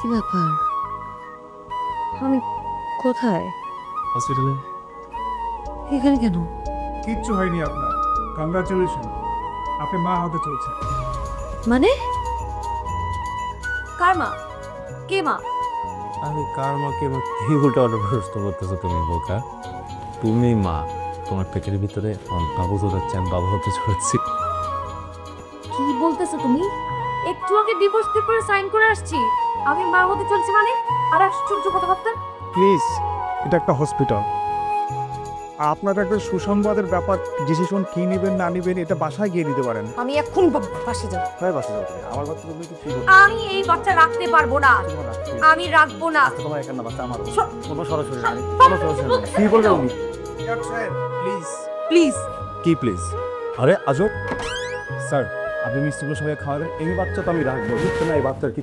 কি ব্যাপার? আমি কোথায়? হসপিটালে। এখানে কেন? কিচ্ছু হয়নি আপনার। কংগ্রাচুলেশন, আপনি মা হতে চলছেন। মানে কার মা? কে মা? আমি কার মাকে কি উল্টা পাল্টা প্রশ্ন করতেছো তুমি বোকা? তুমি মা, তোমার পেটের ভিতরে বাবু ধরাচ্ছে, আমি বাবা হতে চলেছি। কি বলতেছো তুমি? একটু আগে ডিভোর্স পেপারে সাইন করে আসছি, আমি মা হতে চলছি মানে? আর আশ্চর্য কথাবার্তা। প্লিজ, এটা একটা হসপিটাল। আপনার একটা সুসংবাদের ব্যাপার, ডিসিশন কি নেবেন না নেবেন এটা বাসায় গিয়ে নিতে পারেন। আমি এখন বাসে যাব। হ্যাঁ, বাসায় যাও তুমি। আমার বাচ্চা তুমি কি ঠিক আমি এই বাচ্চা রাখতে পারবো না, আমি রাখবো না। তোমার একার না বাচ্চা আমার। সব- কোনো সরাসরি নাই, কোনো সরাসরি নাই। কি বলবেন উনি? Please please. কি প্লিজ? আরে আজব স্যার, আপনি মিষ্টিগুলো সবাই খাওয়াবেন, এই বাচ্চা তো আমি রাখবো, বুঝছেন না? এই বাচ্চার কি